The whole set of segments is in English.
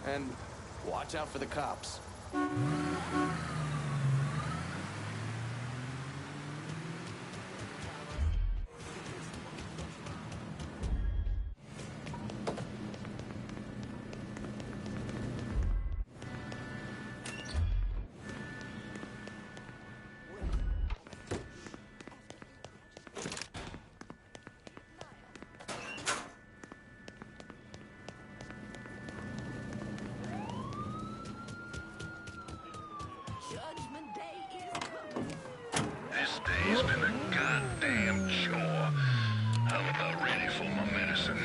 And watch out for the cops. This day's been a goddamn chore. I'm about ready for my medicine.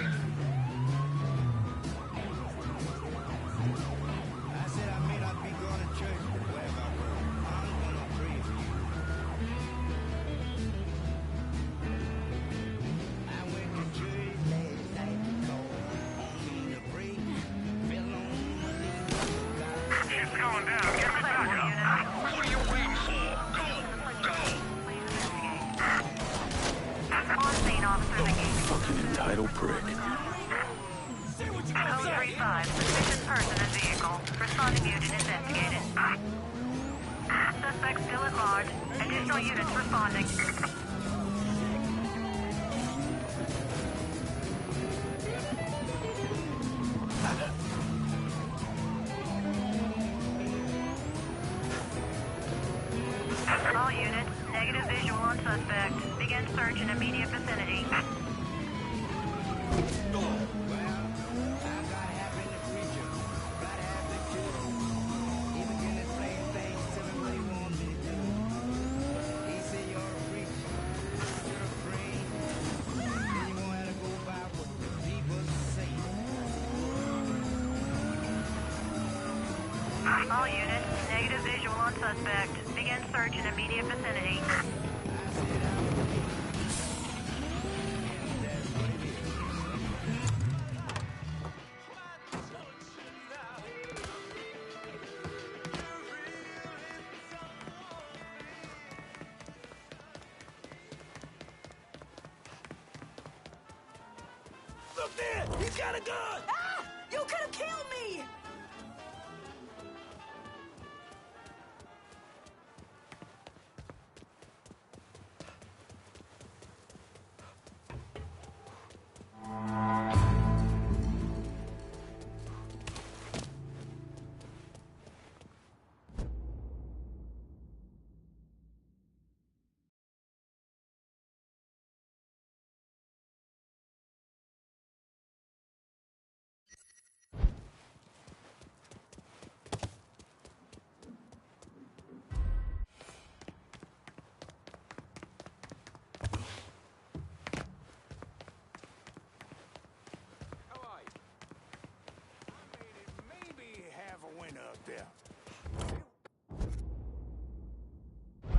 I said I may not be going to church, but wherever I go, I'm gonna pray for you. I went to church last night because on me to pray, fell on my knees. Shit's going down. Get me back up. What are you waiting for? Go! Go! On scene, officers engaged. Fucking entitled prick. Code 35, suspicious person and vehicle. Responding unit investigated. Suspect still at large. Additional units responding. All units, negative visual on suspect. Begin search in immediate vicinity. All units, negative visual on suspect. Begin search in immediate vicinity. Look there! He's got a gun! Ah! You could have killed me!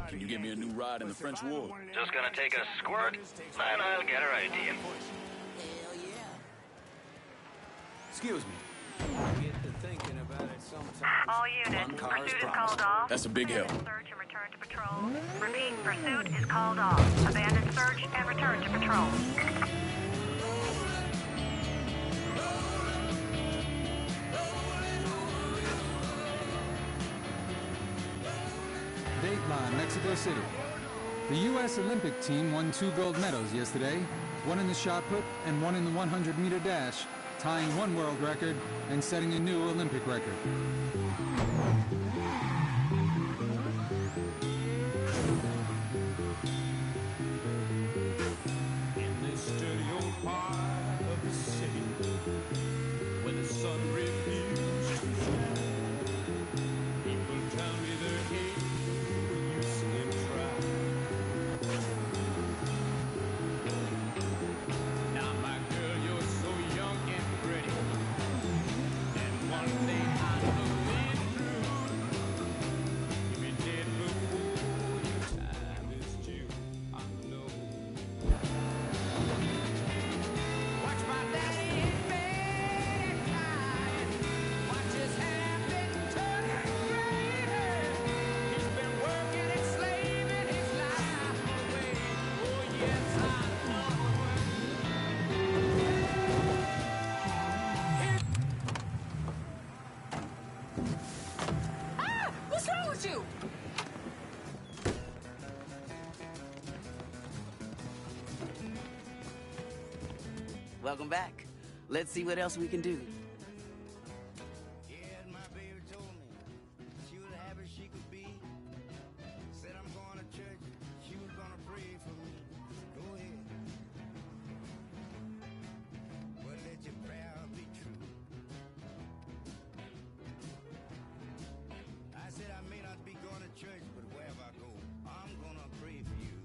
Can you give me a new ride in the French Ward? Just gonna take a squirt, and I'll get her ID. Excuse me. Get to thinking about it sometime. All units, pursuit is called off. That's a big help. Search and return to patrol. Repeat, pursuit is called off. Abandon search and return to patrol. Dateline, Mexico City. The U.S. Olympic team won 2 gold medals yesterday, one in the shot put and one in the 100-meter dash, tying one world record and setting a new Olympic record. In this dirty old part of the city, where the sun refused to shine, people tell me their hate you see him try. Now, my girl, you're so young and pretty, and one day I know it welcome back. Let's see what else we can do. Yeah, my baby told me she was happy she could be. Said I'm going to church, she was gonna pray for me. Go ahead. But let your prayer be true. I said I may not be going to church, but wherever I go, I'm gonna pray for you.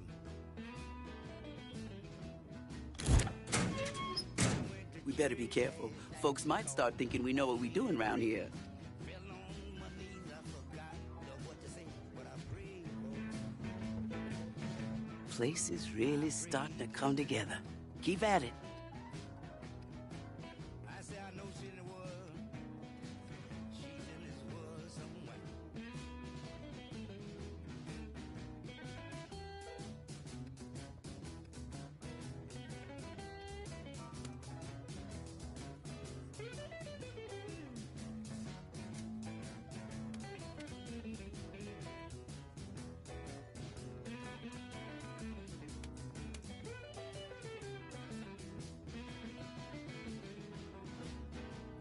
We better be careful. Folks might start thinking we know what we're doing around here. Fell on my knees, I forgot what to say, but I prayed. Place is really starting to come together. Keep at it. I say I know she's in the world. She's in this world somewhere.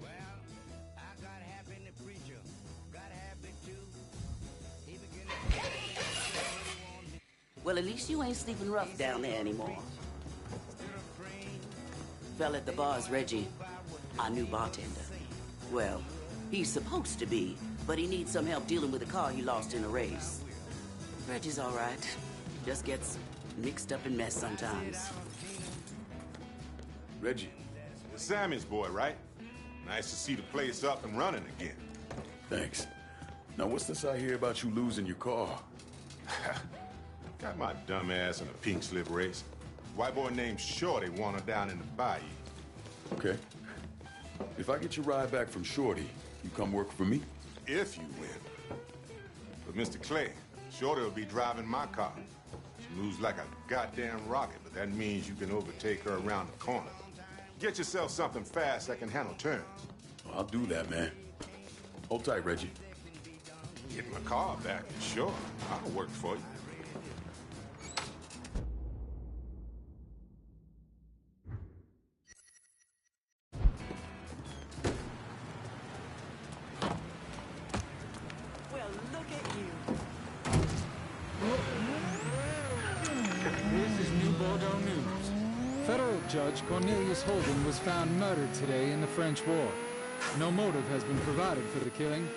Well, I got happy in the preacher, got happy too. He began to Well, at least you ain't sleeping rough down there anymore. Fell at the bar's Reggie, our new bartender. Well, he's supposed to be, but he needs some help dealing with a car he lost in a race. Reggie's all right. Just gets mixed up in mess sometimes. Reggie, Sammy's boy, right? Nice to see the place up and running again. thanks. Now, what's this I hear about you losing your car? Got my dumb ass in a pink slip race. White boy named Shorty wanted down in the bayou. Okay. If I get your ride back from Shorty, you come work for me? If you win. But Mr. Clay, Shorty will be driving my car. She moves like a goddamn rocket, but that means you can overtake her around the corner. Get yourself something fast that can handle turns. Well, I'll do that, man. Hold tight, Reggie. Get my car back, sure. I'll work for you. Well, look at you. This is New Bordeaux News. Federal Judge Cornelius Holden was found murdered today in the French War. No motive has been provided for the killing,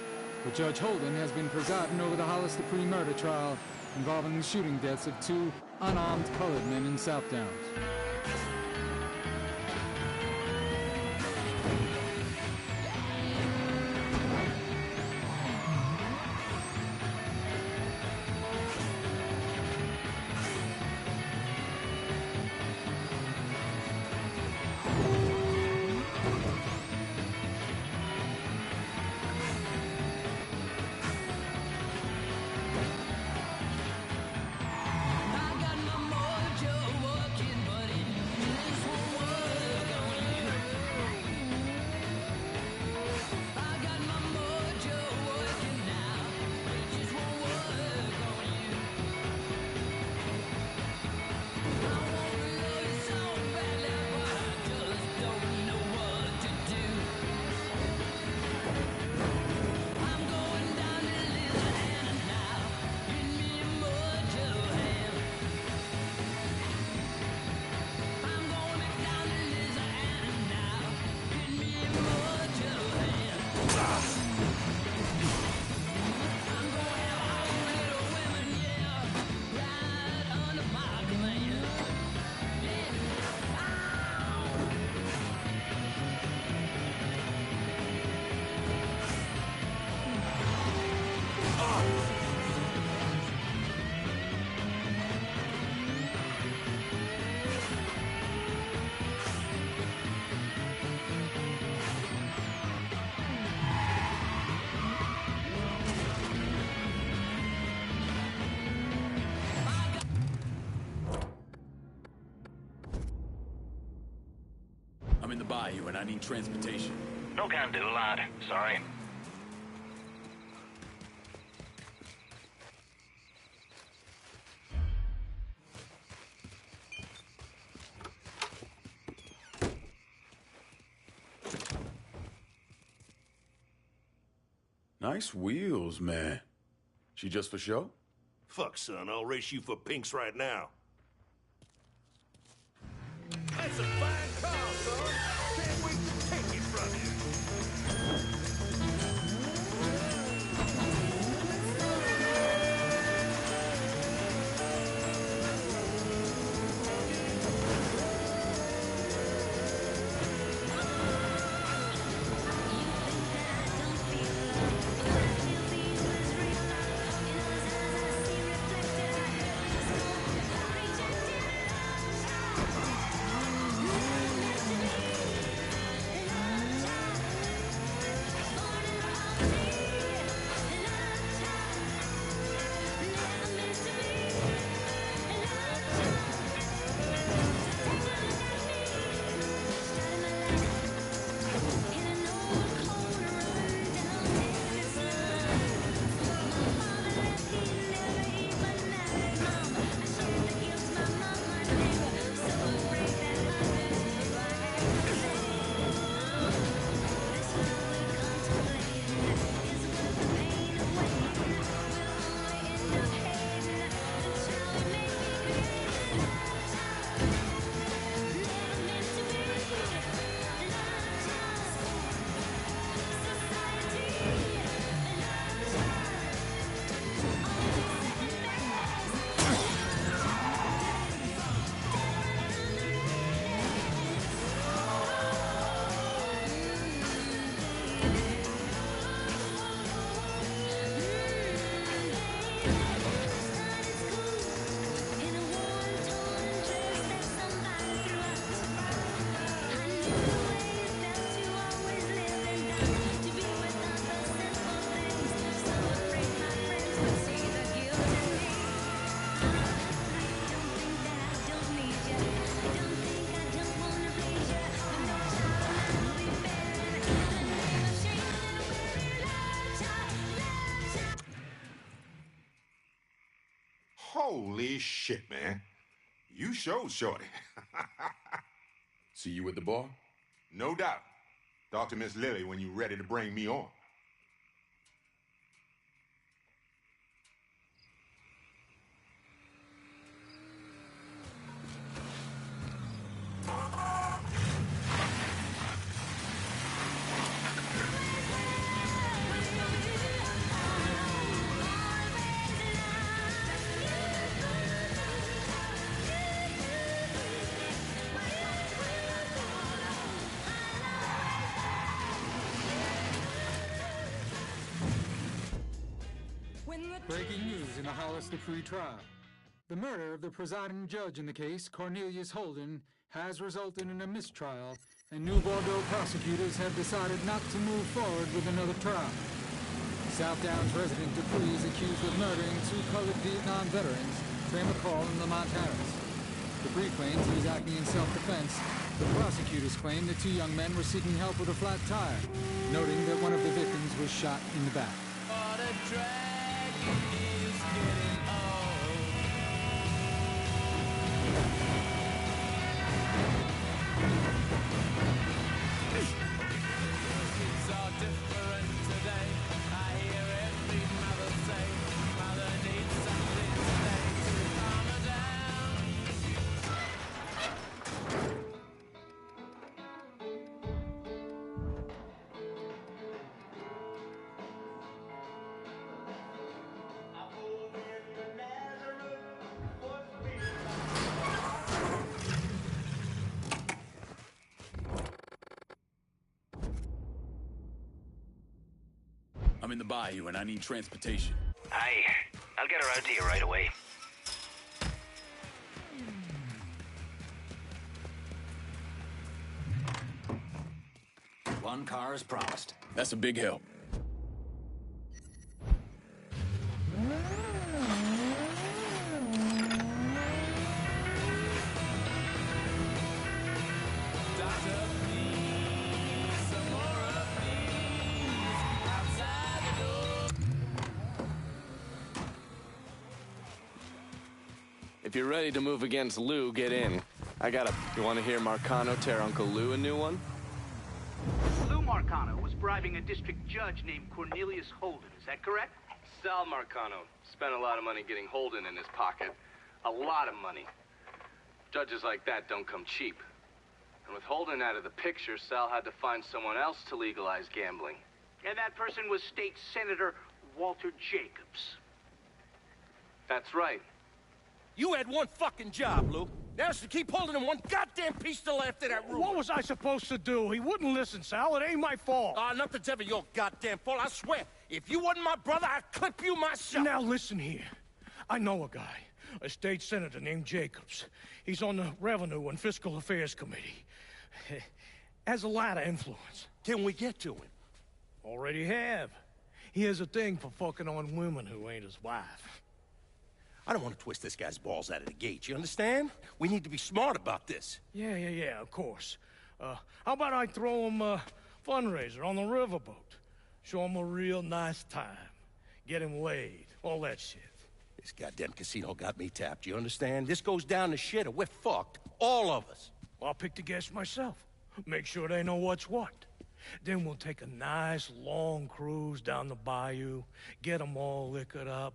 but Judge Holden has been presiding over the Hollister Dupree murder trial involving the shooting deaths of 2 unarmed colored men in South Downs. I got my mojo working, but it just won't work on you. I got my mojo working now, but it just won't work on you. I wanna love you so badly, but I just don't know what to do. I'm going down to Louisiana now. Give me a mojo hand. I'm going down to Louisiana now. Give me a mojo hand. I'm gonna have all you little women, yeah, right under my command. Yeah. Ow! I'm in the bayou and I need transportation. No can do, lad. Sorry. Nice wheels, man. She just for show? Fuck, son, I'll race you for pinks right now. That's a fine car, son. Can't wait to take it from you. Holy shit, man. You showed Shorty. See you at the bar? No doubt. Talk to Miss Lily when you're ready to bring me on. Breaking news in the Hollister free trial. The murder of the presiding judge in the case, Cornelius Holden, has resulted in a mistrial, and New Bordeaux prosecutors have decided not to move forward with another trial. South Downs resident Dupree is accused of murdering two colored Vietnam veterans, Trey McCall and Lamont Harris. Dupree claims he was acting in self-defense. The prosecutors claim the two young men were seeking help with a flat tire, noting that one of the victims was shot in the back. What a drag is getting old. Kids are different today. I hear every mother say, mother needs something today to calm her down. I'm in the bayou and I need transportation. Aye, I'll get her out to you right away. One car is promised. That's a big help. Doctor, please, some more of these outside the door. If you're ready to move against Lou, get in. You want to hear Marcano tear Uncle Lou a new one? Lou Marcano was bribing a district judge named Cornelius Holden. Is that correct? Sal Marcano spent a lot of money getting Holden in his pocket. A lot of money. Judges like that don't come cheap. And with Holden out of the picture, Sal had to find someone else to legalize gambling. And that person was State Senator Walter Jacobs. That's right. You had one fucking job, Lou. That's to keep holding him one goddamn piece to the left of that room. What was I supposed to do? He wouldn't listen, Sal. It ain't my fault. Nothing's ever your goddamn fault, I swear. If you wasn't my brother, I'd clip you myself. Now listen here. I know a guy, a state senator named Jacobs. He's on the Revenue and Fiscal Affairs Committee. Has a lot of influence. Can we get to him? Already have. He has a thing for fucking on women who ain't his wife. I don't want to twist this guy's balls out of the gate, you understand? We need to be smart about this. Yeah, of course. How about I throw him a fundraiser on the riverboat? Show him a real nice time. Get him laid. All that shit. This goddamn casino got me tapped, you understand? This goes down the shit or we're fucked. All of us. Well, I'll pick the guests myself. Make sure they know what's what. Then we'll take a nice long cruise down the bayou. Get them all liquored up.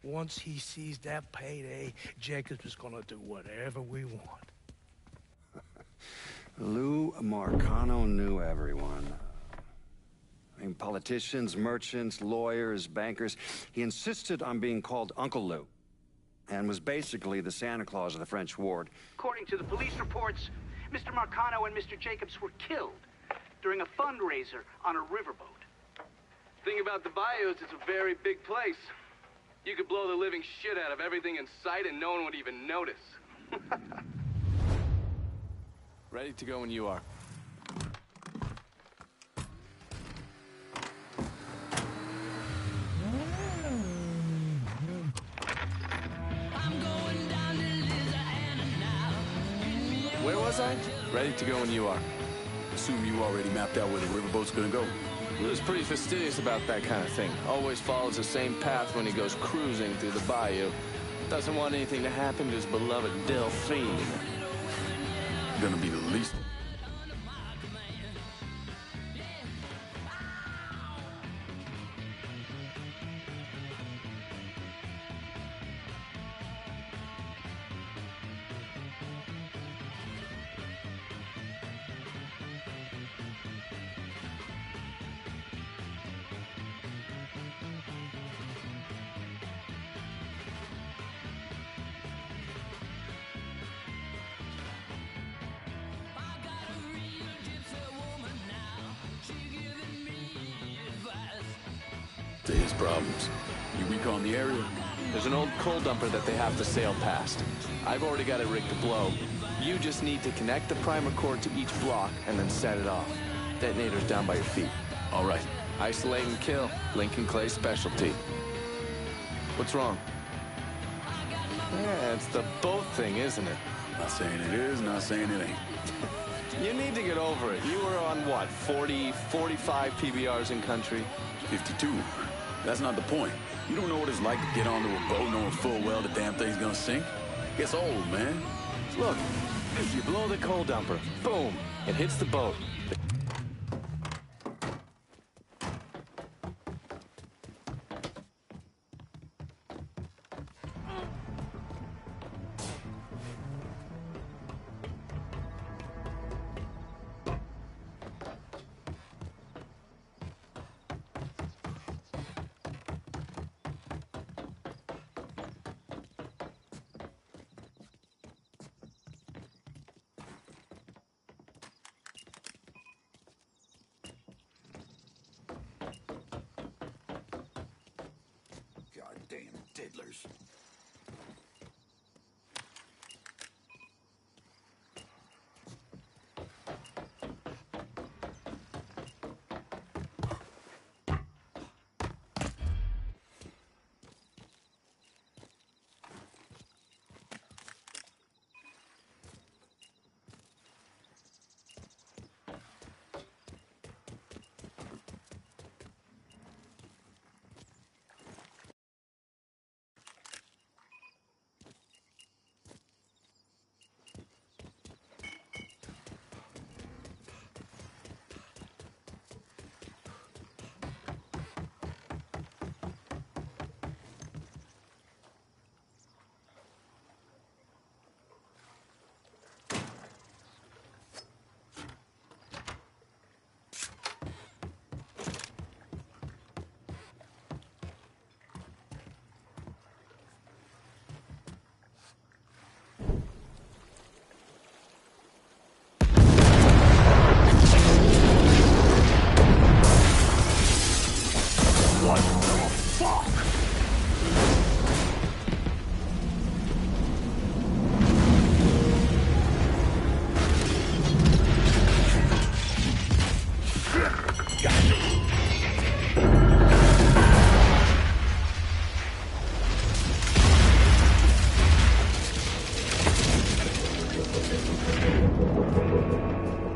Once he sees that payday, Jacobs is gonna do whatever we want. Lou Marcano knew everyone. I mean, politicians, merchants, lawyers, bankers. He insisted on being called Uncle Lou, and was basically the Santa Claus of the French ward. According to the police reports, Mr. Marcano and Mr. Jacobs were killed during a fundraiser on a riverboat. Thing about the bayous, it's a very big place. You could blow the living shit out of everything in sight and no one would even notice. Ready to go when you are. Where was I? Ready to go when you are. Assume you already mapped out where the riverboat's gonna go. He was pretty fastidious about that kind of thing. Always follows the same path when he goes cruising through the bayou. Doesn't want anything to happen to his beloved Delphine. Gonna be the least. To his problems. You recon the area? There's an old coal dumper that they have to sail past. I've already got it rigged to blow. You just need to connect the primer cord to each block and then set it off. Detonator's down by your feet. All right. Isolate and kill. Lincoln Clay's specialty. What's wrong? Yeah, it's the boat thing, isn't it? Not saying it is, not saying it ain't. You need to get over it. You were on, what, 40, 45 PBRs in country? 52. That's not the point. You don't know what it's like to get onto a boat knowing full well the damn thing's gonna sink. Gets old, man. Look, if you blow the coal dumper, boom, it hits the boat. Goddamn diddlers.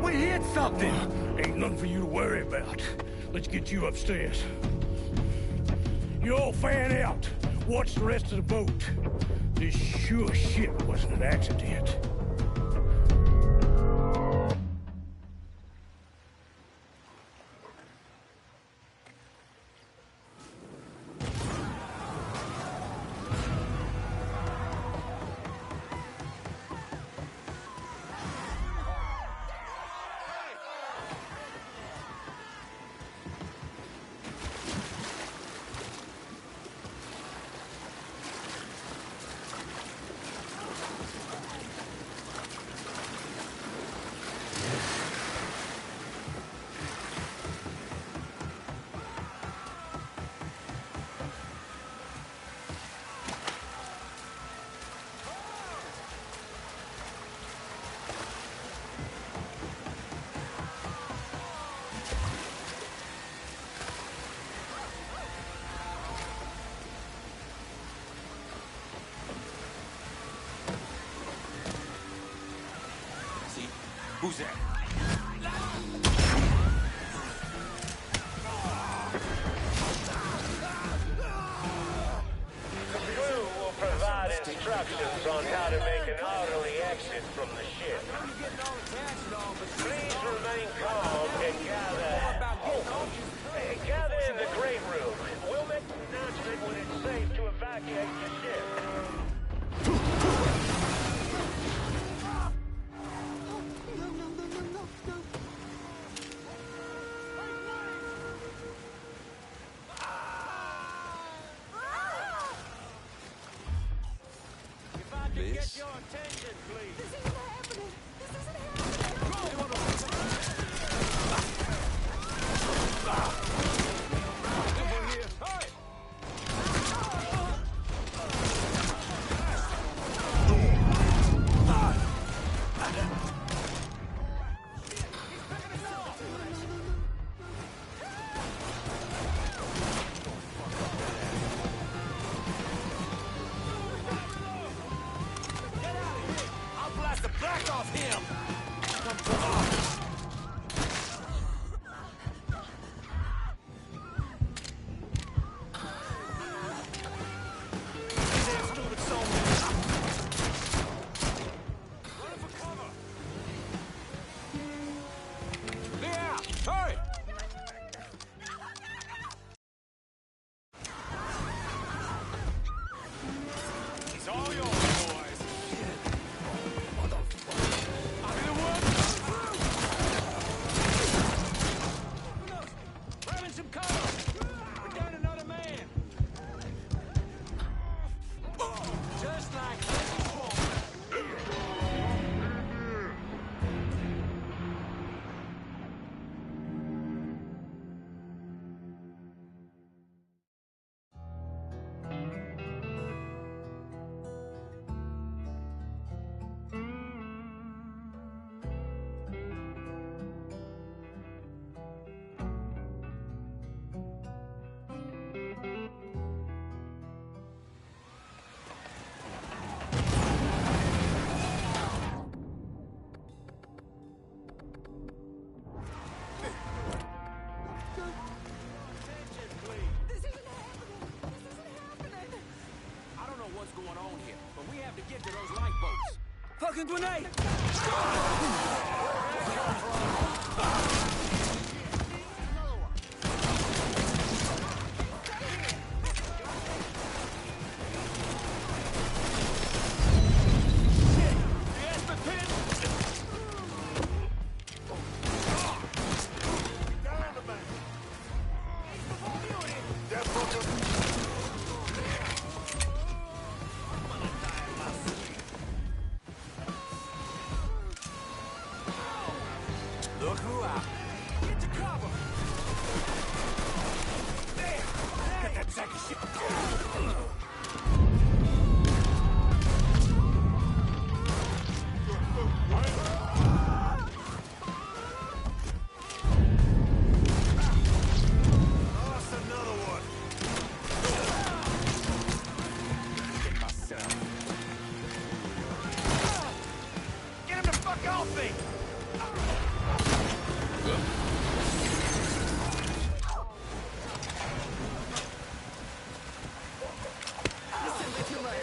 We hit something! Ain't nothing for you to worry about. Let's get you upstairs. You all fan out. Watch the rest of the boat. This sure shit wasn't an accident. Who's that? The crew will provide instructions on how to make an orderly exit from the ship. Please remain calm and gather in the great room. We'll make an announcement when it's safe to evacuate the ship. Liz? Your attention, please. This isn't happening. This isn't happening. Fucking grenade! Look who out. Get to cover! There! Get that sack of shit! Lost another one. Get myself. Get him off me! This is simply too much.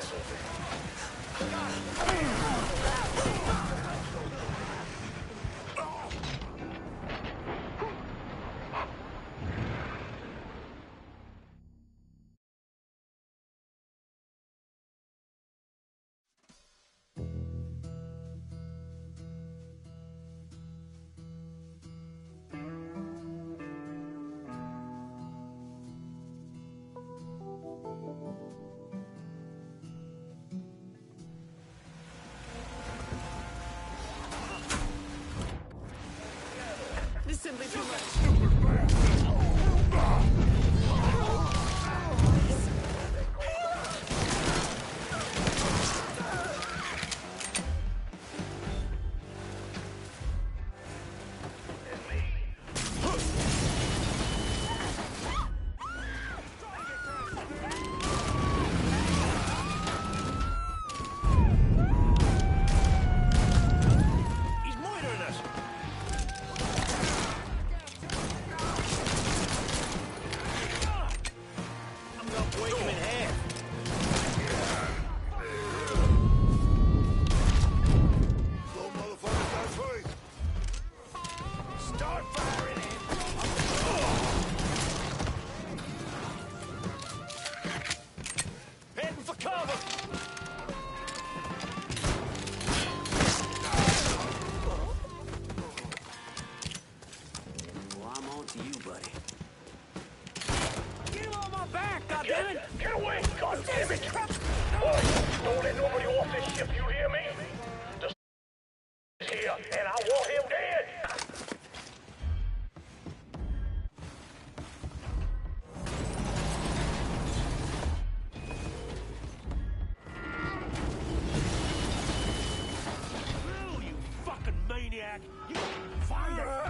This is simply too much. He's monitoring us! I'm gonna break him in half. Slow motherfuckers, that's right. Start firing! Heading for cover! Well, I'm on to you, buddy. Get him on my back, goddammit! Get away! God damn it! Boy, don't let nobody off this ship, you hear me? The is here, and I want him dead! Oh, you fucking maniac! You find her!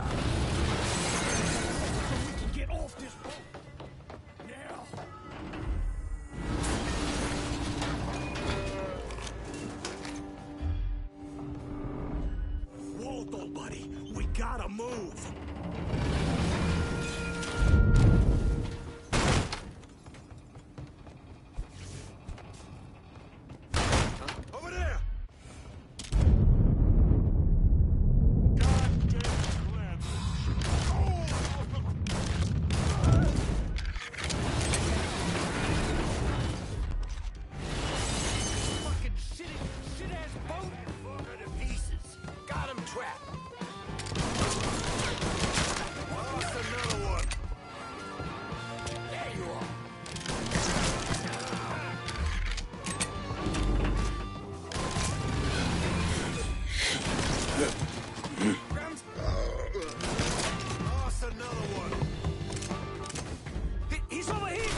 So we can get off this boat! Now! Waldo, buddy! We gotta move! Over there! Fucking shit-ass boat! Falling to pieces! Got him trapped! Lost another one. There you are! Lost another one. He's over here!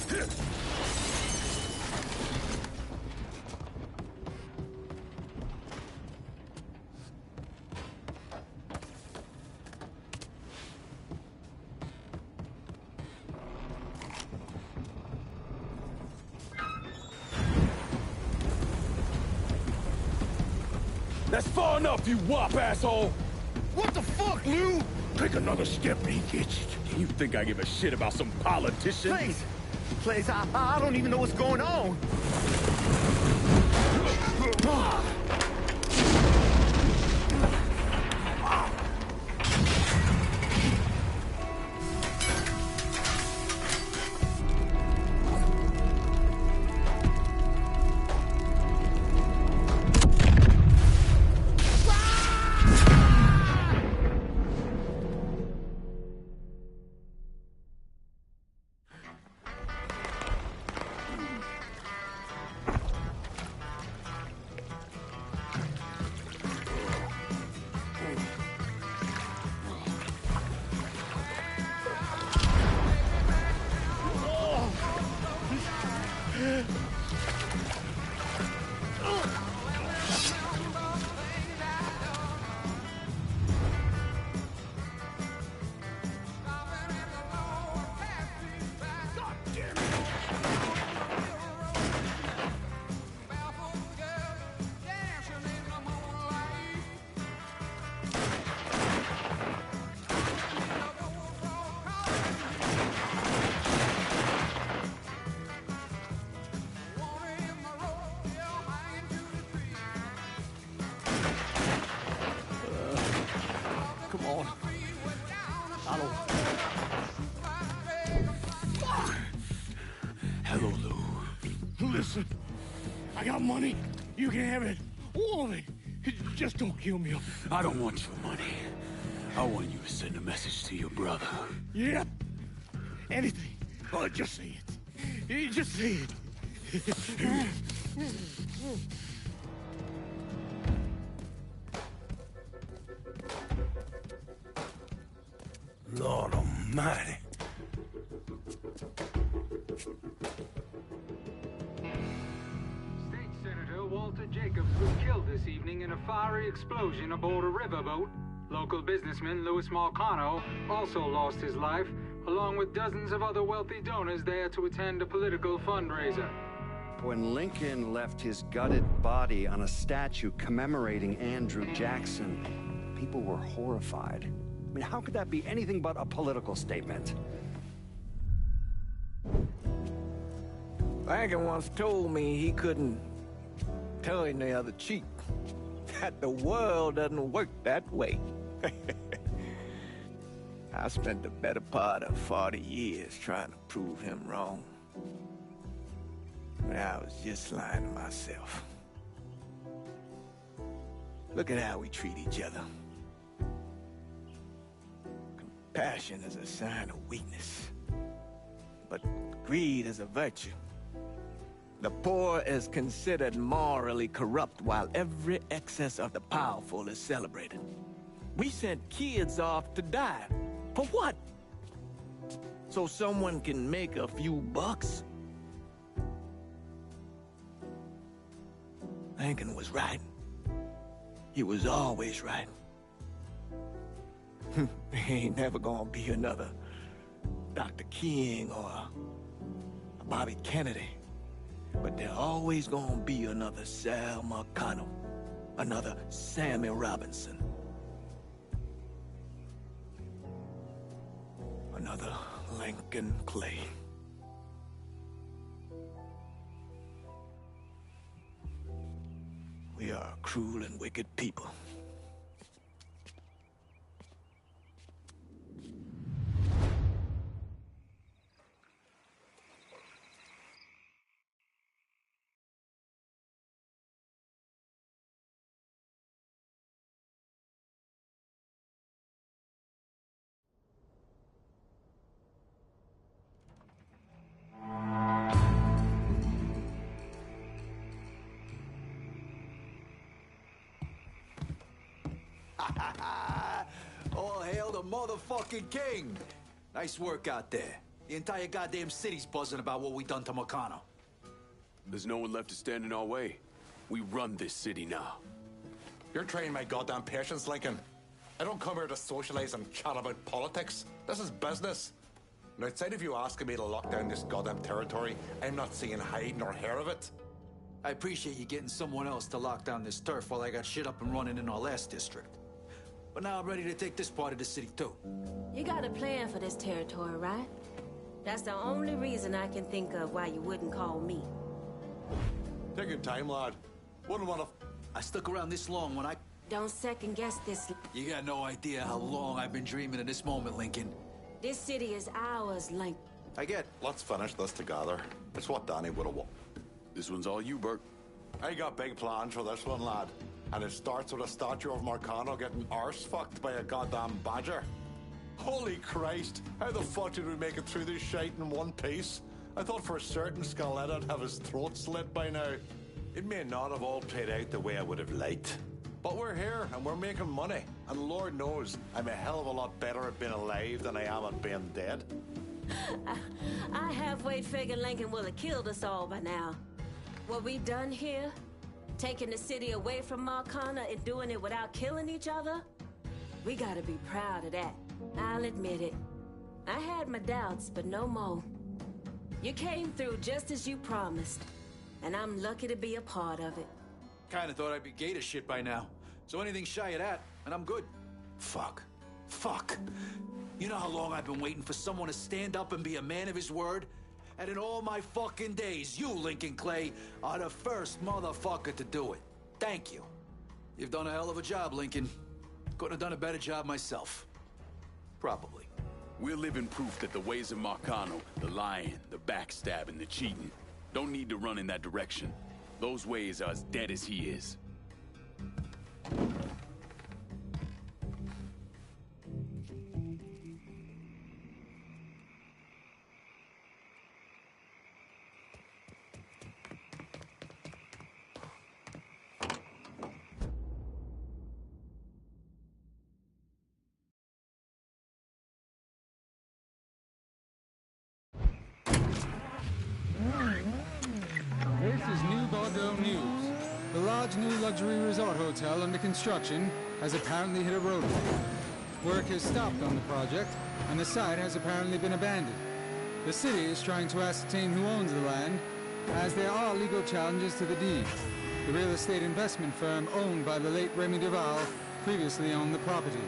Bitch! That's far enough, you wop asshole! What the fuck, Lou? take another step and he gets it. You think I give a shit about some politician? Please, I don't even know what's going on. Come on. Hello. Hello, Lou. Listen, I got money. You can have it. All of it. Just don't kill me. I don't want your money. I want you to send a message to your brother. Yep. Anything. Oh, just say it. Just say it. Lord Almighty. State Senator Walter Jacobs was killed this evening in a fiery explosion aboard a riverboat. Local businessman Louis Marcano also lost his life, along with dozens of other wealthy donors there to attend a political fundraiser. When Lincoln left his gutted body on a statue commemorating Andrew Jackson, people were horrified. I mean, how could that be anything but a political statement? Lincoln once told me he couldn't tell any other cheek that the world doesn't work that way. I spent the better part of 40 years trying to prove him wrong. But I was just lying to myself. Look at how we treat each other. Compassion is a sign of weakness, but greed is a virtue. The poor is considered morally corrupt, while every excess of the powerful is celebrated. We sent kids off to die. For what? So someone can make a few bucks? Lincoln was right. He was always right. There ain't never gonna be another Dr. King or a Bobby Kennedy. But there always gonna be another Sal Marcano, another Sammy Robinson, another Lincoln Clay. We are a cruel and wicked people. All hail the motherfucking king! Nice work out there. The entire goddamn city's buzzing about what we done to Marcano. There's no one left to stand in our way. We run this city now. You're trying my goddamn patience, Lincoln. I don't come here to socialize and chat about politics. This is business. And outside of you asking me to lock down this goddamn territory, I'm not seeing hide nor hair of it. I appreciate you getting someone else to lock down this turf while I got shit up and running in our last district. But now I'm ready to take this part of the city, too. You got a plan for this territory, right? That's the only reason I can think of why you wouldn't call me. Take your time, lad. Wouldn't want to... I stuck around this long when I... Don't second guess this. You got no idea how long I've been dreaming of this moment, Lincoln. This city is ours, Link. I get... Let's finish this together. It's what Danny would have wanted. This one's all you, Bert. I got big plans for this one, lad. And it starts with a statue of Marcano getting arse-fucked by a goddamn badger. Holy Christ! How the fuck did we make it through this shite in one piece? I thought for certain Scaleta'd have his throat slit by now. It may not have all played out the way I would have liked. But we're here, and we're making money. And Lord knows, I'm a hell of a lot better at being alive than I am at being dead. I halfway figured Lincoln would have killed us all by now. What we done here, taking the city away from Marcana and doing it without killing each other, we gotta be proud of that. I'll admit it. I had my doubts, but no more. You came through just as you promised, and I'm lucky to be a part of it. Kinda thought I'd be gator shit by now. So anything shy of that, and I'm good. Fuck. Fuck. You know how long I've been waiting for someone to stand up and be a man of his word? And in all my fucking days, you, Lincoln Clay, are the first motherfucker to do it. Thank you. You've done a hell of a job, Lincoln. Couldn't have done a better job myself. Probably. We're living proof that the ways of Marcano, the lying, the backstabbing, the cheating, don't need to run in that direction. Those ways are as dead as he is. This is New Bordeaux News. The large new luxury resort hotel under construction has apparently hit a roadblock. Work has stopped on the project, and the site has apparently been abandoned. The city is trying to ascertain who owns the land, as there are legal challenges to the deed. The real estate investment firm owned by the late Remy Duval previously owned the property.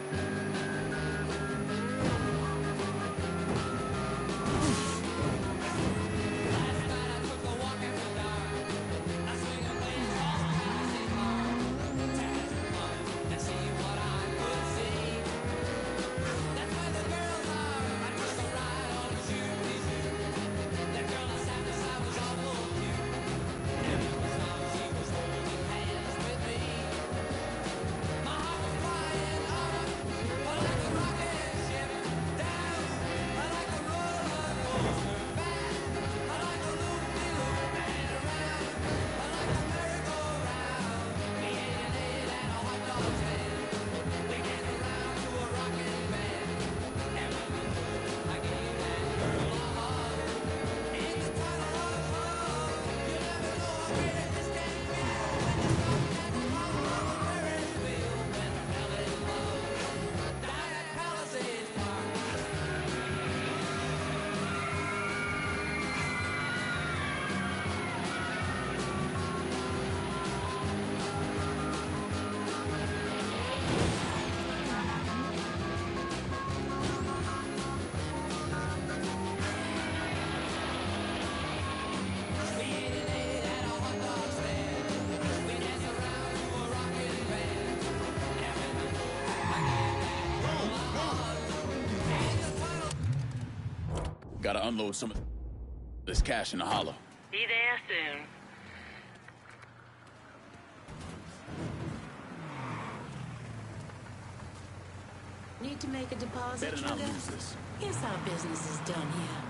Gotta unload some of this cash in the hollow. Be there soon. Need to make a deposit, Better not Trigger? lose this. Here's how business is done here.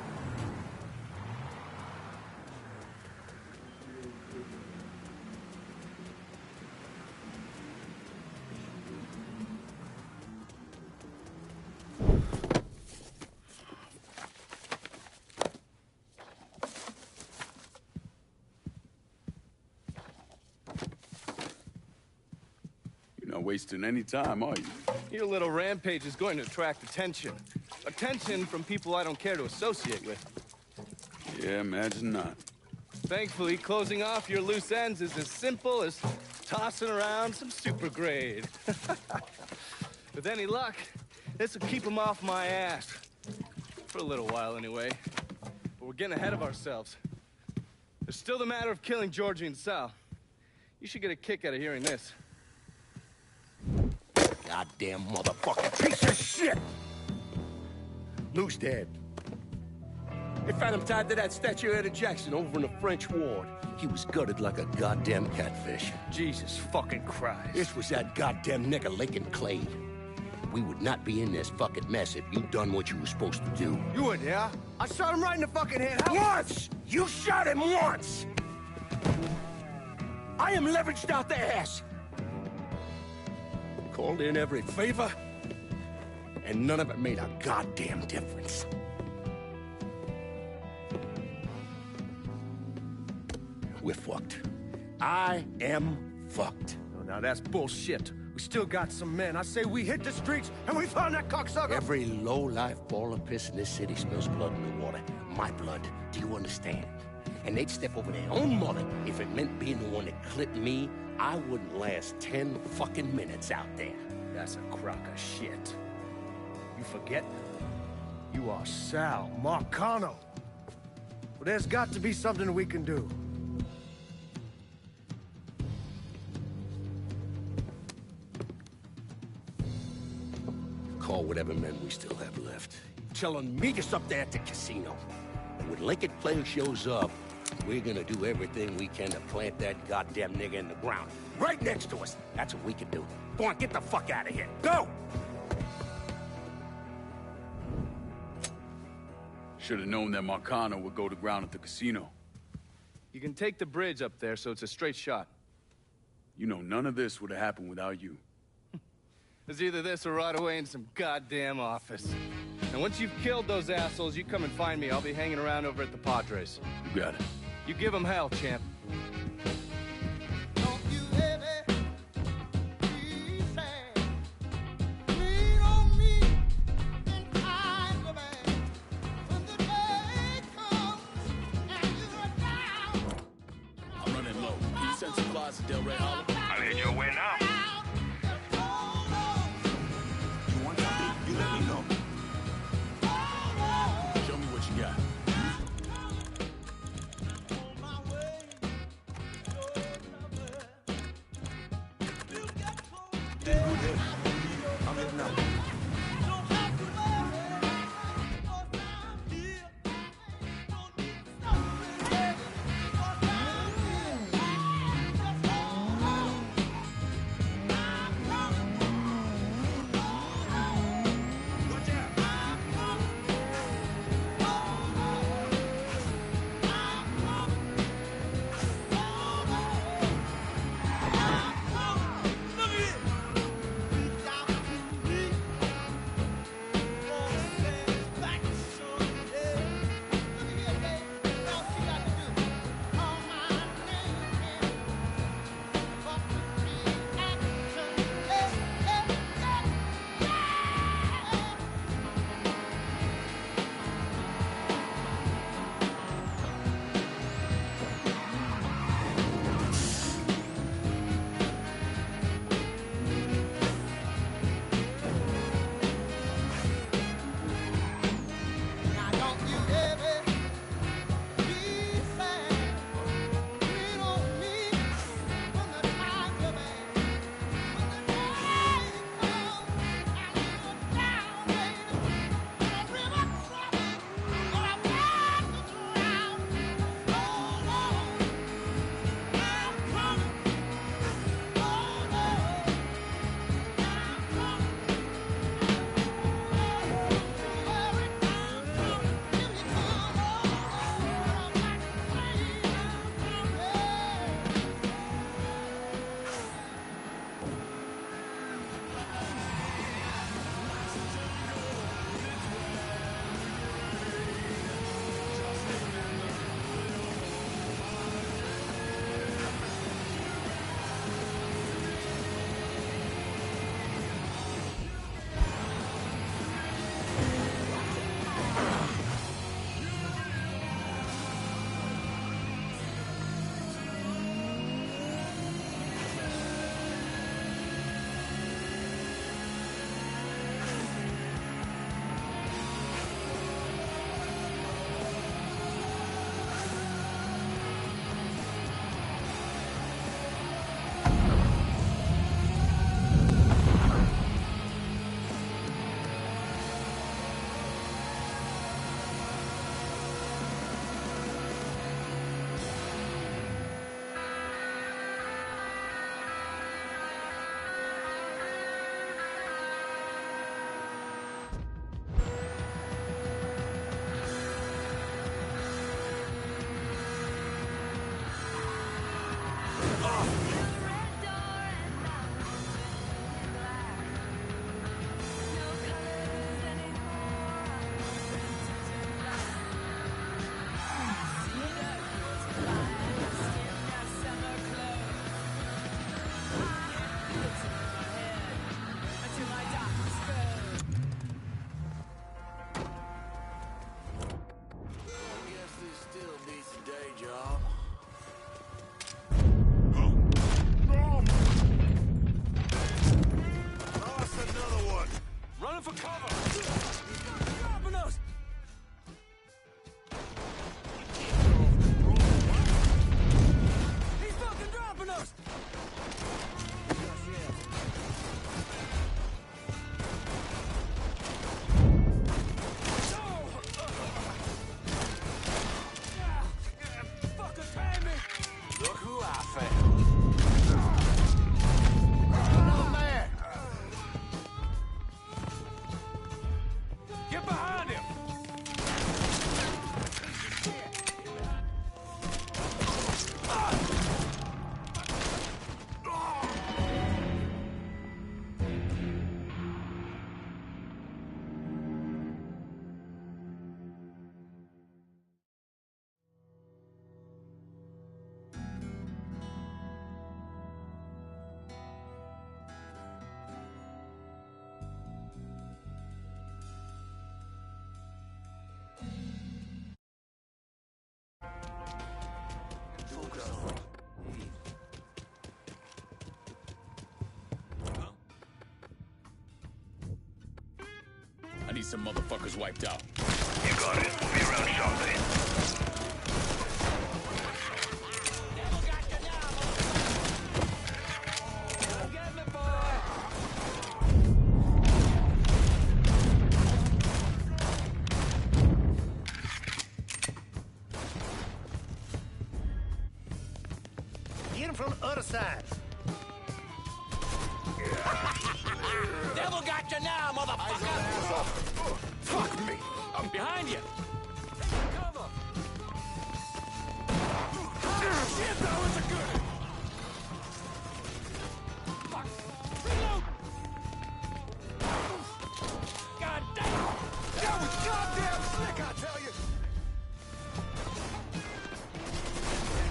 You're not wasting any time, are you? Your little rampage is going to attract attention. Attention from people I don't care to associate with. Yeah, imagine not. Thankfully, closing off your loose ends is as simple as tossing around some super grade. With any luck, this will keep him off my ass. For a little while, anyway. But we're getting ahead of ourselves. There's still the matter of killing Georgie and Sal. You should get a kick out of hearing this. Goddamn motherfucking piece of shit! Lou's dead. They found him tied to that statue of Eddie Jackson over in the French ward. He was gutted like a goddamn catfish. Jesus fucking Christ. This was that goddamn nigger Lincoln Clay. We would not be in this fucking mess if you'd done what you were supposed to do. You would, yeah? I shot him right in the fucking head. Once! You shot him once! I am leveraged out the ass. Called in every favor, and none of it made a goddamn difference. We're fucked. I am fucked. Oh, now that's bullshit. We still got some men. I say we hit the streets and we found that cocksucker. Every low-life ball of piss in this city smells blood in the water. My blood. Do you understand? And they'd step over their own mother if it meant being the one that clipped me. I wouldn't last 10 fucking minutes out there. That's a crock of shit. You forget? You are Sal Marcano. Well, there's got to be something we can do. Call whatever men we still have left. Tell them meet us up there at the casino. And when Lincoln Clay shows up, we're gonna do everything we can to plant that goddamn nigger in the ground. Right next to us. That's what we can do. Go on, get the fuck out of here. Go! Should have known that Marcano would go to ground at the casino. You can take the bridge up there, so it's a straight shot. You know, none of this would have happened without you. It's either this or right away in some goddamn office. And once you've killed those assholes, you come and find me. I'll be hanging around over at the Padres. You got it. You give them hell, champ. I'm running low. Can you send supplies to Del Rey Hollow? I'll head your way now. You want something? You let me know. Show me what you got. need some motherfuckers wiped out. You got it. We'll be around shortly. Get him from the other side. Devil got you now, motherfucker! Fuck me! I'm behind you! Cover! Shit, that was a good... Fuck! Reload! God damn! That was goddamn slick, I tell you!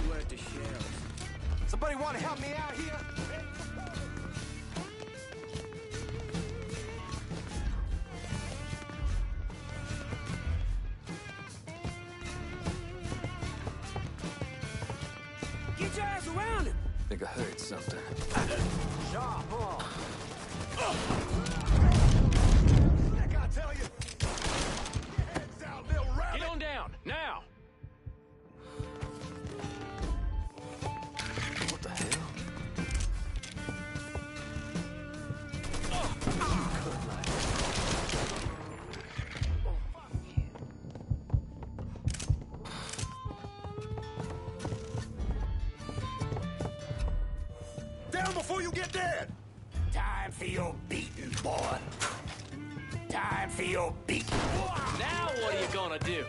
Word to shells. Somebody want to help me out here? Get your ass around him! Think I heard something. Sharp on. Slick, I tell you. Your heads out, little rabbit. Get on down, now! What the hell? Down before you get dead. Time for your beating, boy. Time for your beating. Now what are you gonna do?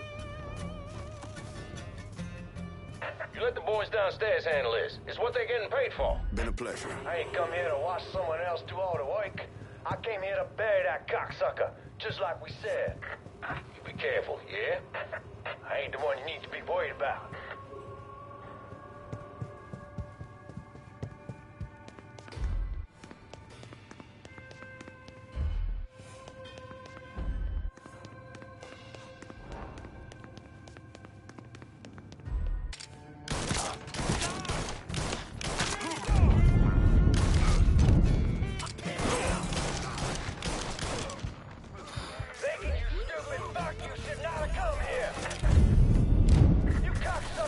You let the boys downstairs handle this. It's what they're getting paid for. Been a pleasure. I ain't come here to watch someone else do all the work. I came here to bury that cocksucker, just like we said. You be careful, yeah? I ain't the one you need to be worried about. Thinking you stupid fuck, you should not have come here. You cocksucker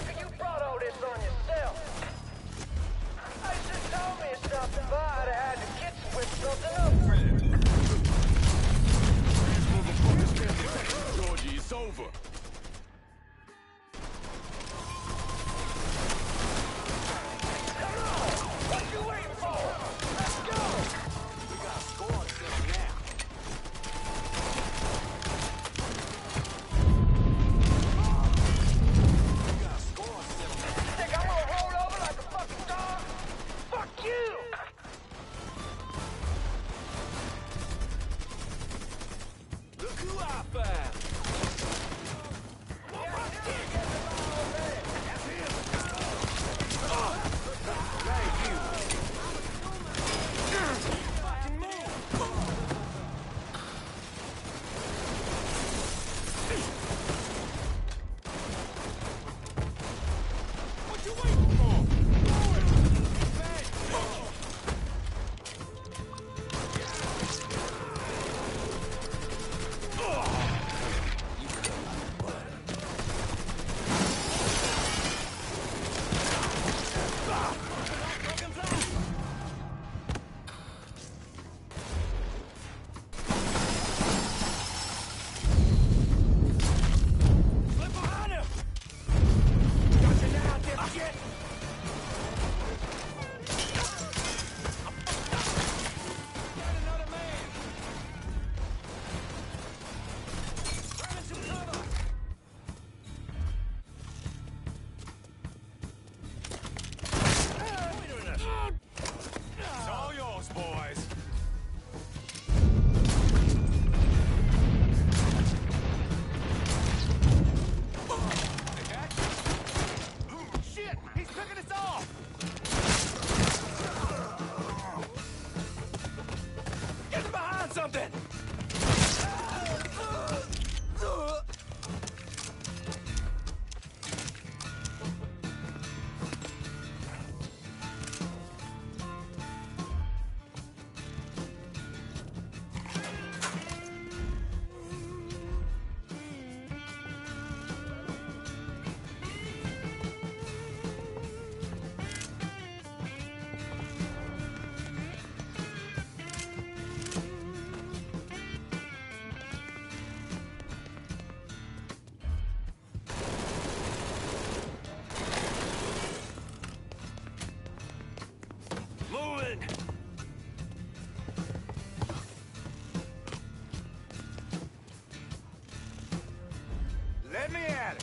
Let me at it.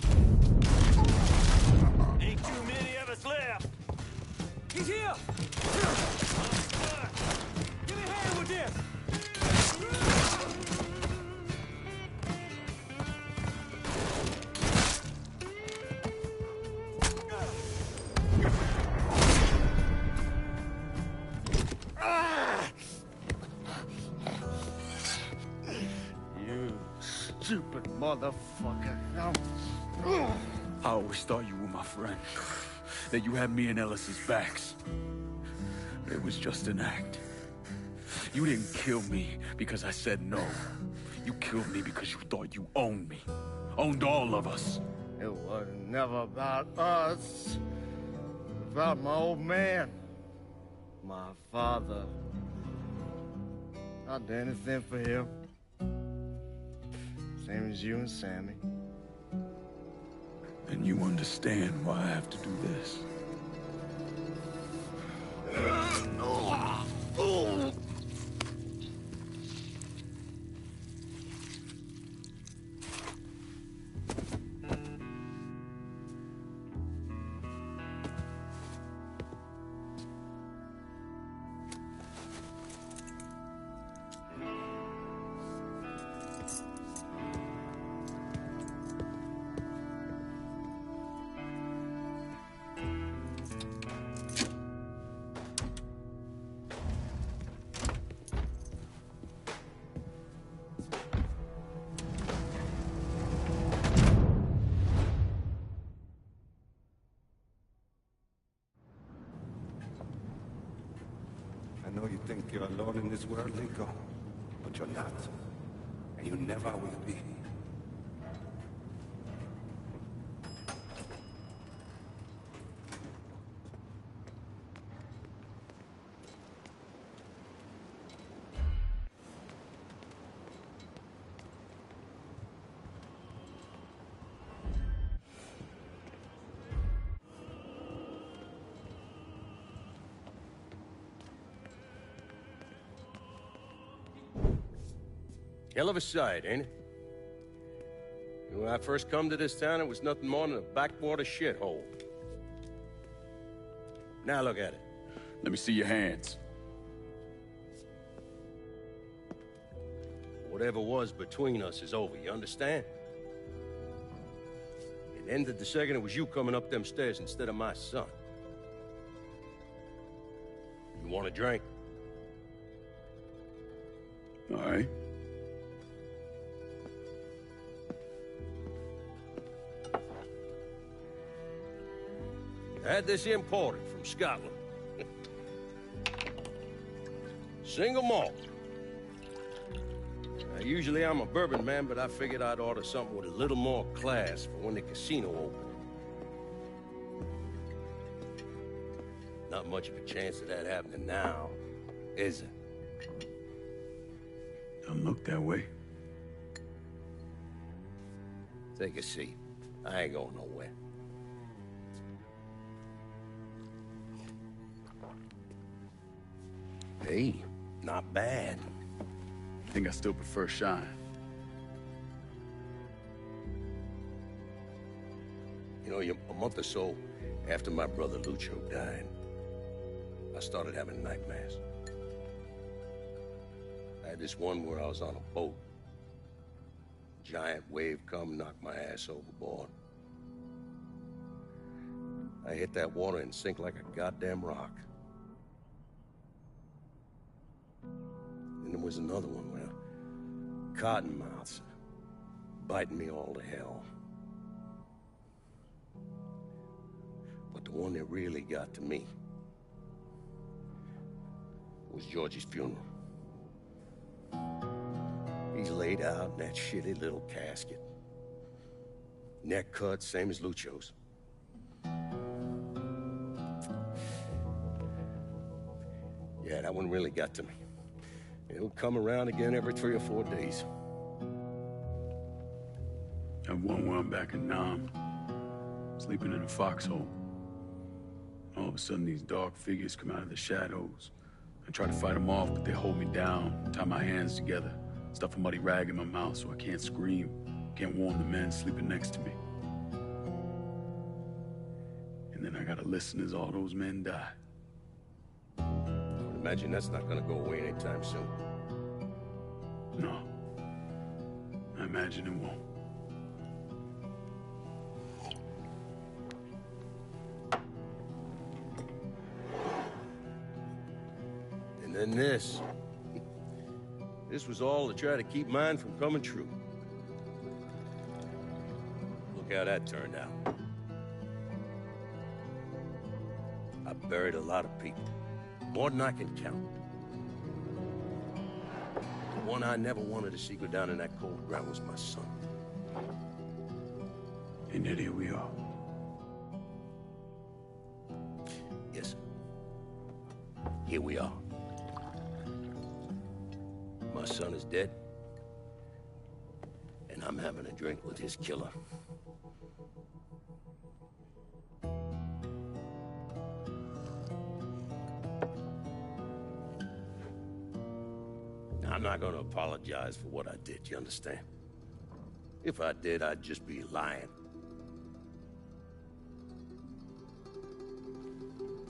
Ain't too many of us left. He's here! Give me a hand with this! You stupid motherfucker. I always thought you were my friend. That you had me and Ellis's backs. It was just an act. You didn't kill me because I said no. You killed me because you thought you owned me. Owned all of us. It was never about us. It was about my old man. My father. I'd do anything for him. Same as you and Sammy. And you understand why I have to do this. I know you think you're alone in this world, Linko, but you're not. And you never will be. Hell of a sight, ain't it? When I first come to this town, it was nothing more than a backwater shithole. Now look at it. Let me see your hands. Whatever was between us is over, you understand? It ended the second it was you coming up them stairs instead of my son. You want a drink? All right. I had this imported from Scotland. Single malt. Now, usually I'm a bourbon man, but I figured I'd order something with a little more class for when the casino opened. Not much of a chance of that happening now, is it? Don't look that way. Take a seat. I ain't going nowhere. Hey, not bad. I think I still prefer Shine. You know, a month or so after my brother Lucho died, I started having nightmares. I had this one where I was on a boat. Giant wave come, knocked my ass overboard. I hit that water and sink like a goddamn rock. And there was another one where cottonmouths biting me all to hell. But the one that really got to me was Georgie's funeral. He's laid out in that shitty little casket. Neck cut, same as Lucho's. Yeah, that one really got to me. It would come around again every 3 or 4 days. I have one where I'm back in Nam, sleeping in a foxhole. All of a sudden, these dark figures come out of the shadows. I try to fight them off, but they hold me down, tie my hands together, stuff a muddy rag in my mouth so I can't scream. Can't warn the man sleeping next to me. And then I gotta listen as all those men die. I would imagine that's not gonna go away anytime soon. No. I imagine it won't. And then this. This was all to try to keep mine from coming true. Look how that turned out. I buried a lot of people. More than I can count. The one I never wanted to see go down in that cold ground was my son. And yet here we are. Yes. Here we are. My son is dead. And I'm having a drink with his killer. I'm not gonna apologize for what I did, you understand? If I did, I'd just be lying.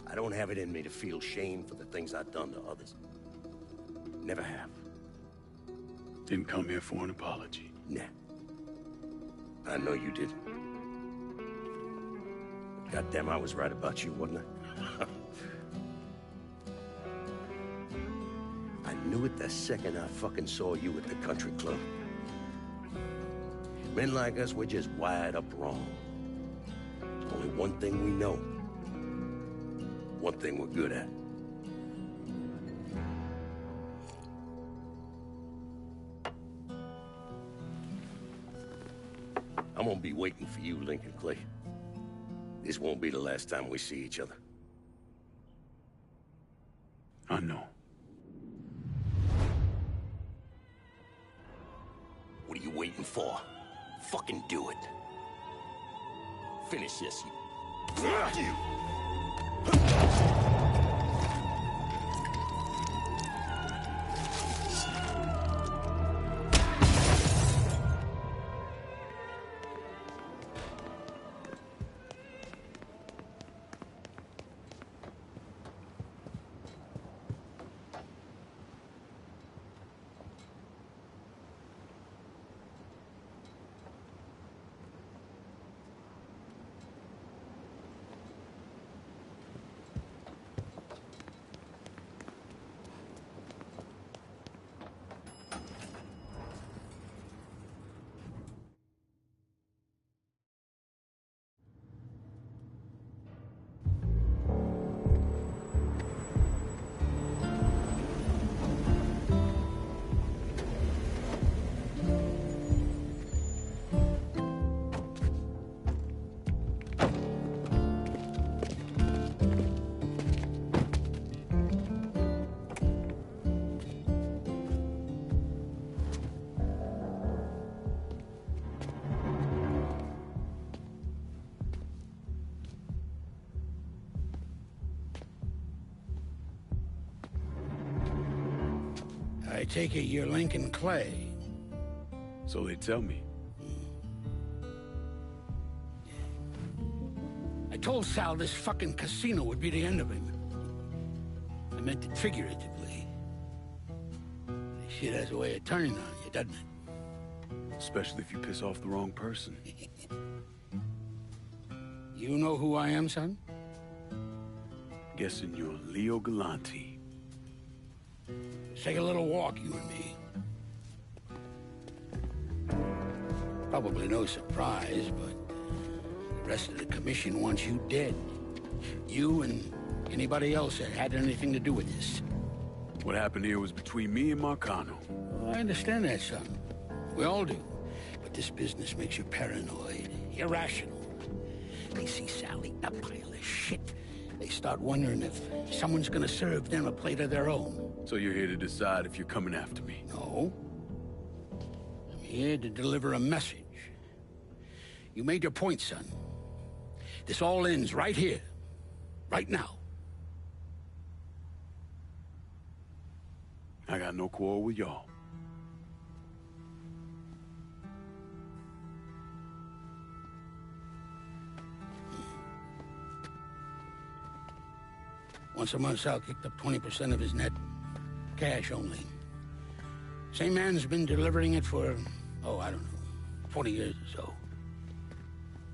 I don't have it in me to feel shame for the things I've done to others. Never have. Didn't come here for an apology. Nah. I know you did. Goddamn, I was right about you, wasn't I? I knew it the second I fucking saw you at the country club. Men like us, we're just wired up wrong. There's only one thing we know. One thing we're good at. I'm gonna be waiting for you, Lincoln Clay. This won't be the last time we see each other. I know. What are you waiting for? Fucking do it. Finish this, you. I take it you're Lincoln Clay. So they tell me. I told Sal this fucking casino would be the end of him. I meant it figuratively. This shit has a way of turning on you, doesn't it? Especially if you piss off the wrong person. You know who I am, son? Guessing you're Leo Galante. Let's take a little walk, you and me. Probably no surprise, but the rest of the commission wants you dead. You and anybody else that had anything to do with this. What happened here was between me and Marcano. Well, I understand that, son. We all do. But this business makes you paranoid, irrational. They see Sally a pile of shit. They start wondering if someone's gonna serve them a plate of their own. So you're here to decide if you're coming after me? No. I'm here to deliver a message. You made your point, son. This all ends right here. Right now. I got no quarrel with y'all. Once a month, Sal kicked up 20% of his net. Cash only. Same man's been delivering it for, I don't know, 40 years or so.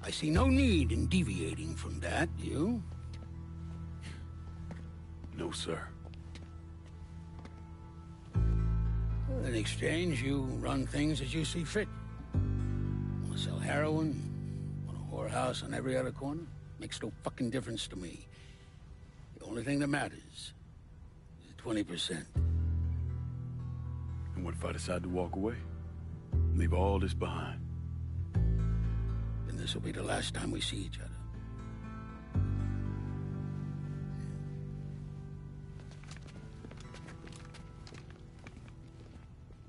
I see no need in deviating from that, you? No, sir. Well, in exchange, you run things as you see fit. Want to sell heroin? Want a whorehouse on every other corner? Makes no fucking difference to me. The only thing that matters is 20%. And what if I decide to walk away? Leave all this behind? Then this will be the last time we see each other.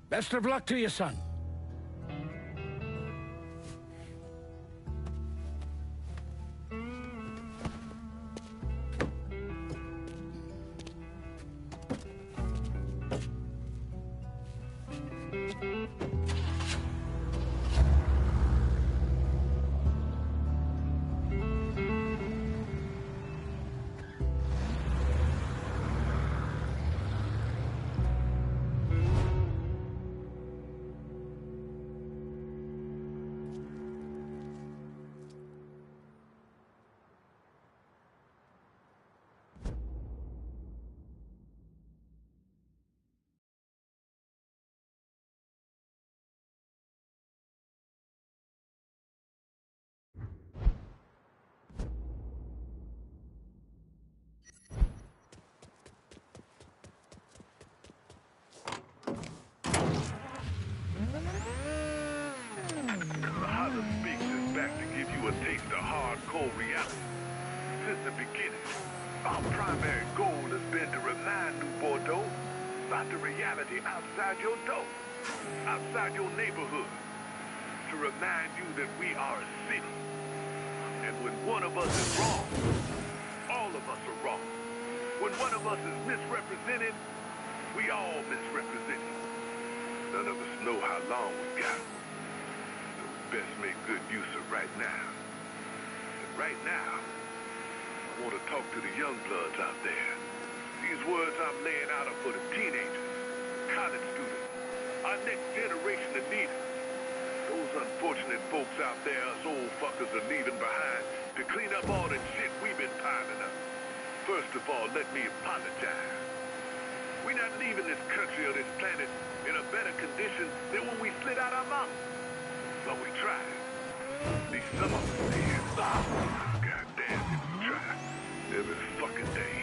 Best of luck to you, son. A taste of hardcore reality. Since the beginning, our primary goal has been to remind New Bordeaux about the reality outside your door, outside your neighborhood. To remind you that we are a city. And when one of us is wrong, all of us are wrong. When one of us is misrepresented, we all misrepresented. None of us know how long we got. Best make good use of right now. And right now, I want to talk to the young bloods out there. These words I'm laying out are for the teenagers, college students, our next generation of leaders. Those unfortunate folks out there, us old fuckers are leaving behind to clean up all the shit we've been piling up. First of all, let me apologize. We're not leaving this country or this planet in a better condition than when we slid out our mountains. But we tried. At least some of us did. God damn it, we tried. Every fucking day.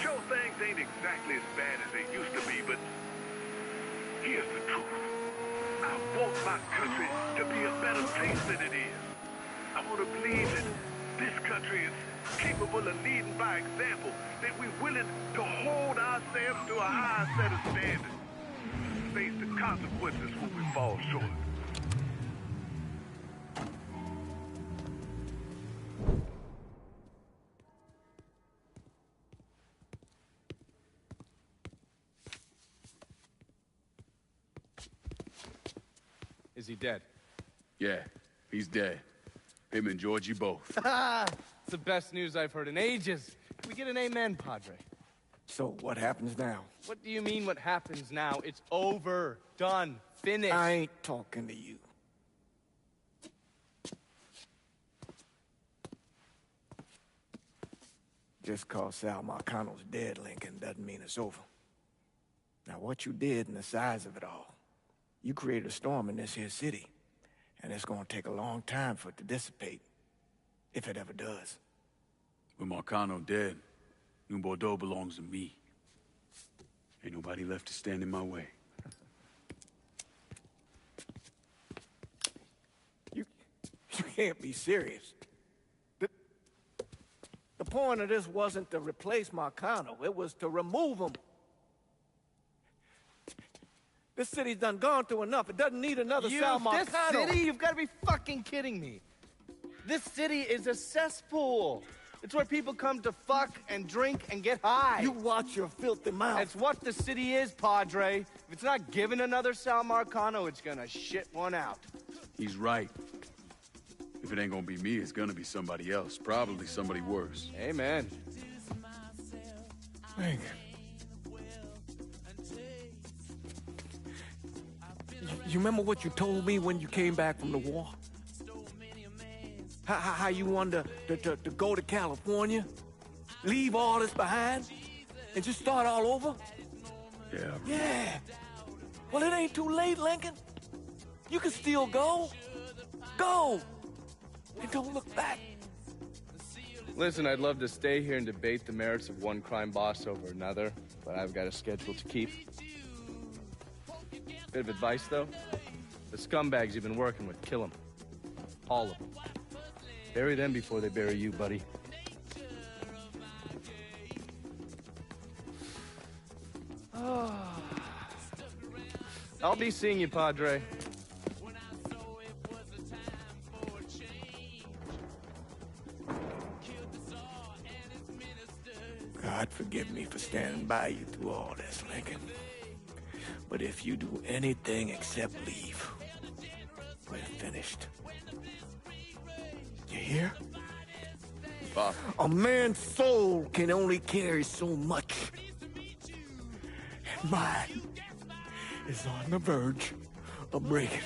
Sure, things ain't exactly as bad as they used to be, but here's the truth. I want my country to be a better place than it is. I want to believe that this country is capable of leading by example, that we're willing to hold ourselves to a higher set of standards, face the consequences when we fall short. Is he dead? Yeah, he's dead. Him and Georgie both. It's the best news I've heard in ages. Can we get an amen, Padre? So what happens now? What do you mean what happens now? It's over. Done. Finished. I ain't talking to you. Just cause Sal Marcano's dead, Lincoln, doesn't mean it's over. Now, what you did and the size of it all, you created a storm in this here city, and it's gonna take a long time for it to dissipate, if it ever does. With Marcano dead, New Bordeaux belongs to me. Ain't nobody left to stand in my way. You can't be serious. The point of this wasn't to replace Marcano, it was to remove him. This city's done gone through enough. It doesn't need another Sal Marcano. This city? You've got to be fucking kidding me. This city is a cesspool. It's where people come to fuck and drink and get high. You watch your filthy mouth. It's what the city is, Padre. If it's not giving another Sal Marcano, it's gonna shit one out. He's right. If it ain't gonna be me, it's gonna be somebody else. Probably somebody worse. Amen. Hank. You remember what you told me when you came back from the war? How you wanted to go to California? Leave all this behind? And just start all over? Yeah. Yeah. Well, it ain't too late, Lincoln. You can still go. Go! And don't look back. Listen, I'd love to stay here and debate the merits of one crime boss over another, but I've got a schedule to keep. Bit of advice, though. The scumbags you've been working with, kill them. All of them. Bury them before they bury you, buddy. I'll be seeing you, Padre. God forgive me for standing by you through all this, Lincoln. But if you do anything except leave, we're finished. You hear? Boss. A man's soul can only carry so much. And mine is on the verge of breaking.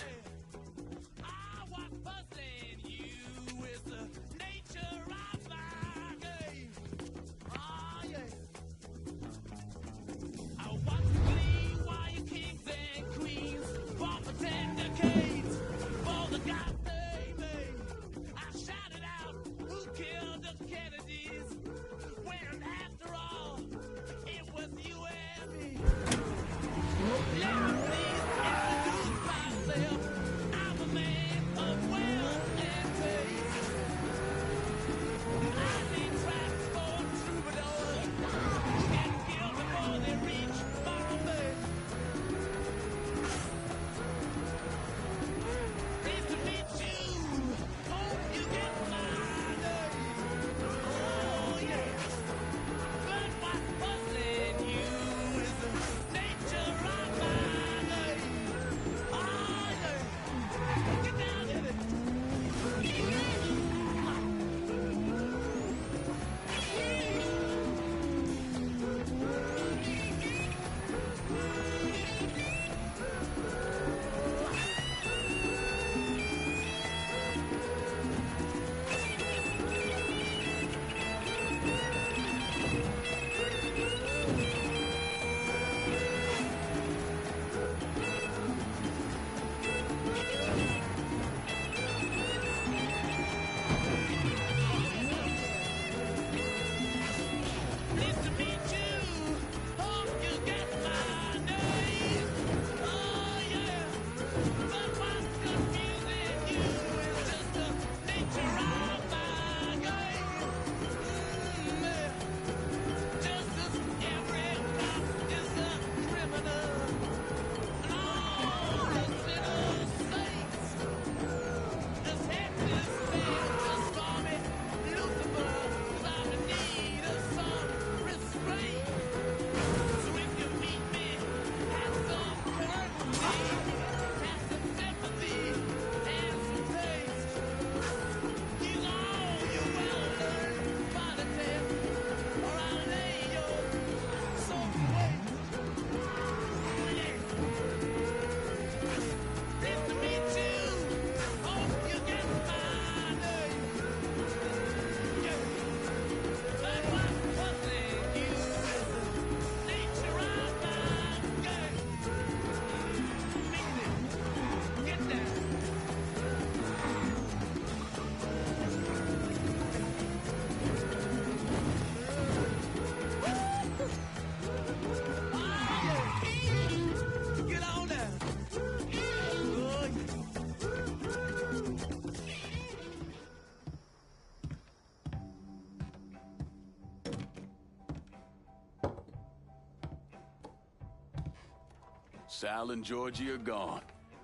Sal and Georgie are gone.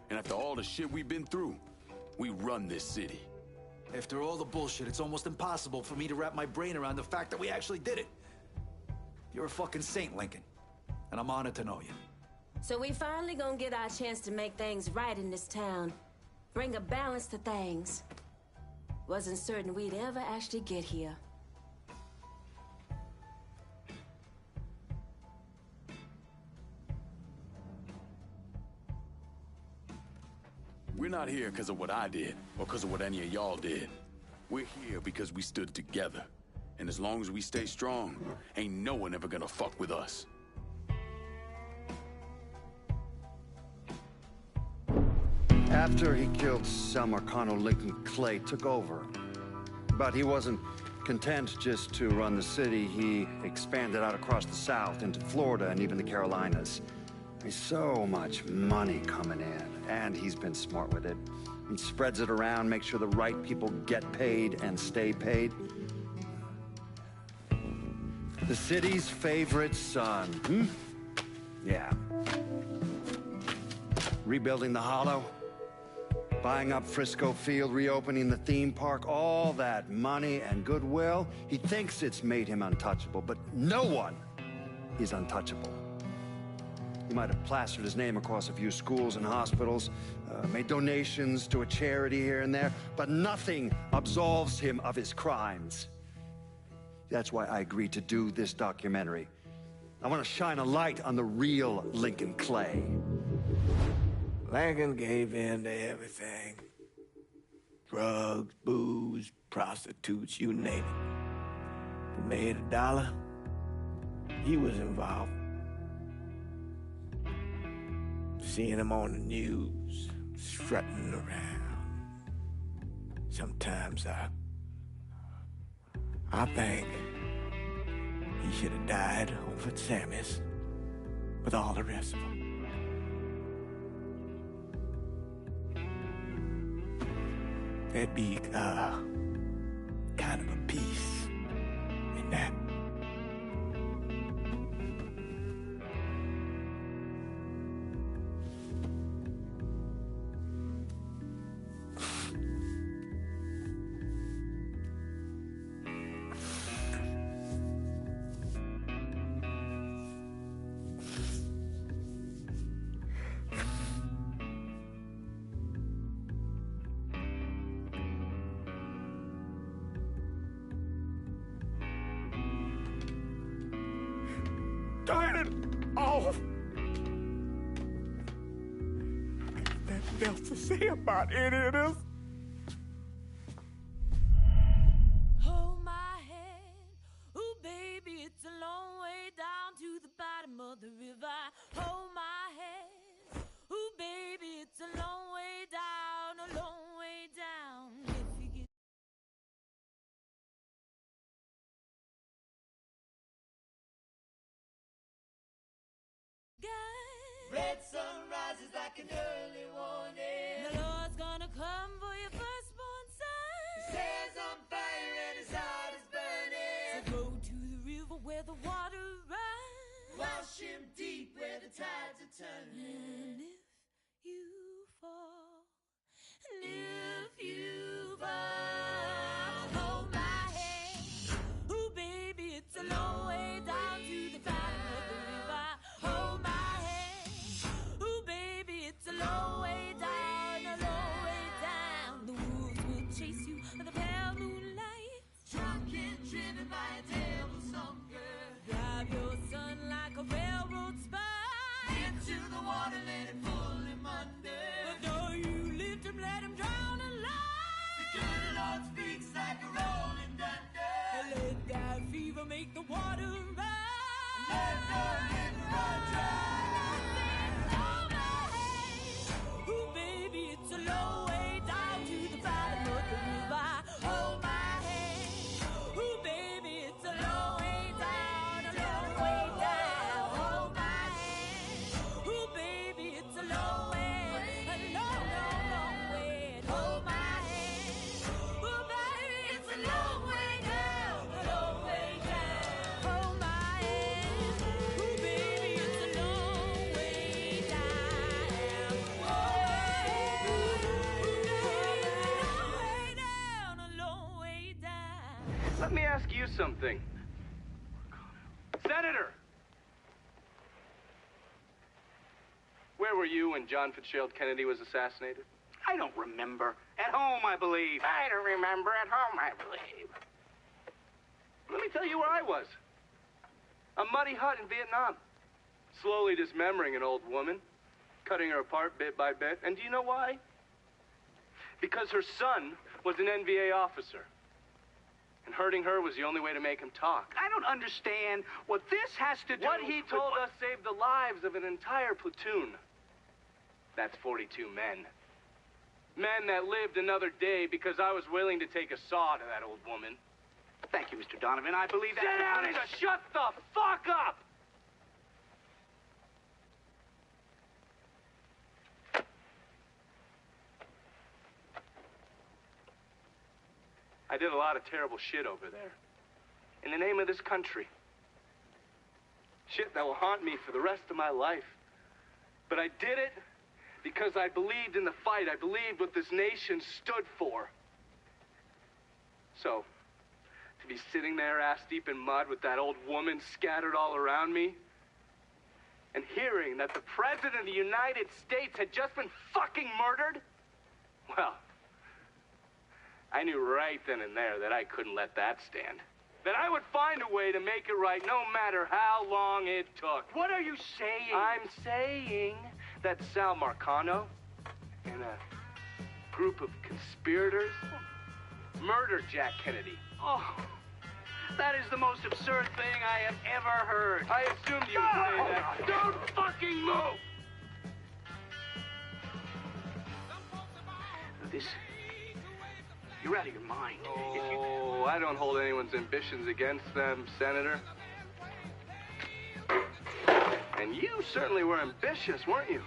And after all the shit we've been through, we run this city. After all the bullshit, it's almost impossible for me to wrap my brain around the fact that we actually did it. You're a fucking saint, Lincoln. And I'm honored to know you. So we finally gonna get our chance to make things right in this town. Bring a balance to things. Wasn't certain we'd ever actually get here. not here because of what I did, or because of what any of y'all did. We're here because we stood together. And as long as we stay strong, ain't no one ever gonna fuck with us. After he killed Sal Marcano, Lincoln Clay took over. But he wasn't content just to run the city. He expanded out across the South into Florida and even the Carolinas. There's so much money coming in, and he's been smart with it. He spreads it around, makes sure the right people get paid and stay paid. The city's favorite son, Yeah. Rebuilding the Hollow, buying up Frisco Field, reopening the theme park, all that money and goodwill. He thinks it's made him untouchable, but no one is untouchable. He might have plastered his name across a few schools and hospitals, made donations to a charity here and there, but nothing absolves him of his crimes. That's why I agreed to do this documentary. I want to shine a light on the real Lincoln Clay. Lincoln gave in to everything. Drugs, booze, prostitutes, you name it. If he made $1, he was involved. Seeing him on the news, strutting around. Sometimes I think he should have died over at Sammy's with all the rest of them. There'd be kind of a peace in that. Turn it off! Nothing else to say about any of this. Hold my hand, ooh baby, it's a long way down to the bottom of the river. Hold my hand, ooh baby, it's a long way down, a long way down. If you get red sun rises like an early warning. The Lord's gonna come for your firstborn son. His hair's on fire and his heart is burning. So go to the river where the water runs. Wash him deep where the tides are turning. And if you fall, and if you fall, hold my hand. Ooh, baby, it's a long way down to the bottom of the river. Hold my it's a long way down, a long way down. The wolves will chase you with a pale moonlight. Drunk and driven by a devil's hunger. Drive your son like a railroad spike into the water, let it pull him under. But though you lift him, let him drown alive. The good Lord speaks like a rolling thunder. Let that fever make the water run. Let the river run dry. It's a long way down to the bottom of the river. Hold my hand. Ooh, baby, it's a long way down, a long way down. Hold my hand. Ooh, baby, it's a long way, a long, long, long way. Hold my hand. Ooh, baby, it's a long way down, a long way down. Hold my hand. Ooh, baby, it's a long way down. Whoa. Let me ask you something. Senator! Where were you when John Fitzgerald Kennedy was assassinated? I don't remember. At home, I believe. I don't remember. At home, I believe. Let me tell you where I was. A muddy hut in Vietnam. Slowly dismembering an old woman. Cutting her apart bit by bit. And do you know why? Because her son was an NVA officer. And hurting her was the only way to make him talk. I don't understand what this has to do What he with told us saved the lives of an entire platoon. That's 42 men. Men that lived another day because I was willing to take a saw to that old woman. Thank you, Mr. Donovan. I believe that... Sit down and shut the fuck up! I did a lot of terrible shit over there. In the name of this country. Shit that will haunt me for the rest of my life. But I did it because I believed in the fight. I believed what this nation stood for. So, to be sitting there ass deep in mud with that old woman scattered all around me, and hearing that the President of the United States had just been fucking murdered, well, I knew right then and there that I couldn't let that stand. That I would find a way to make it right no matter how long it took. What are you saying? I'm saying that Sal Marcano and a group of conspirators murdered Jack Kennedy. Oh, that is the most absurd thing I have ever heard. I assumed you would say that. Don't fucking move! This... You're out of your mind. Oh, I don't hold anyone's ambitions against them, Senator. And you certainly were ambitious, weren't you?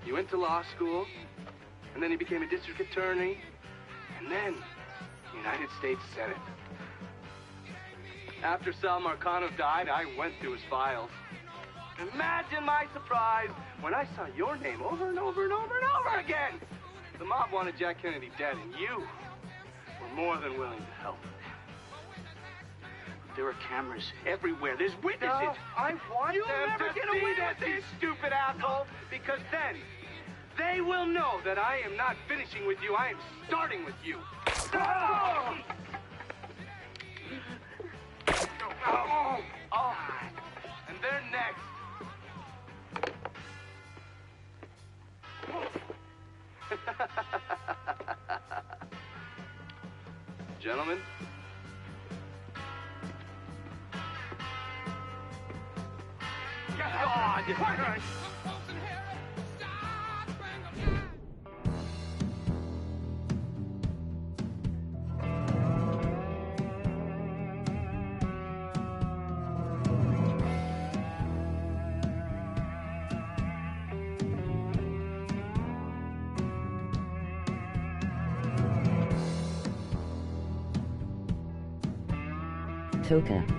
You went to law school, and then you became a district attorney, and then United States Senate. After Sal Marcano died, I went through his files. Imagine my surprise when I saw your name over and over and over and over again. The mob wanted Jack Kennedy dead, and you were more than willing to help. There are cameras everywhere. There's witnesses. No, I want You'll them never to get see away this, with you this. stupid asshole, because then they will know that I am not finishing with you. I am starting with you. Oh! Oh! Oh! And they're next. Gentlemen. God! Toka.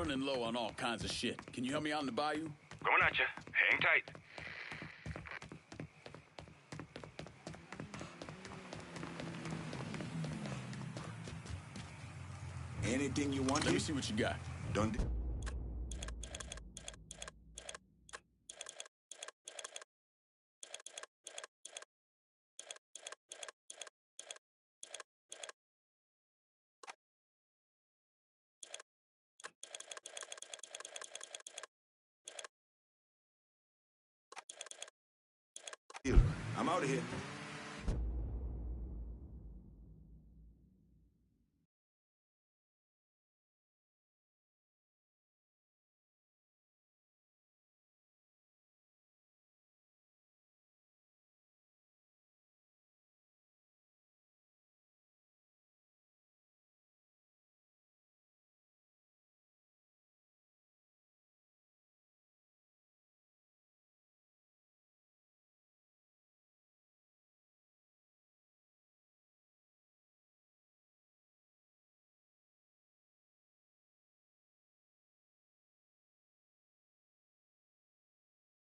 running low on all kinds of shit. Can you help me out in the bayou? Coming at you. Hang tight. Anything you want? Let me see what you got. Done. I'm out of here.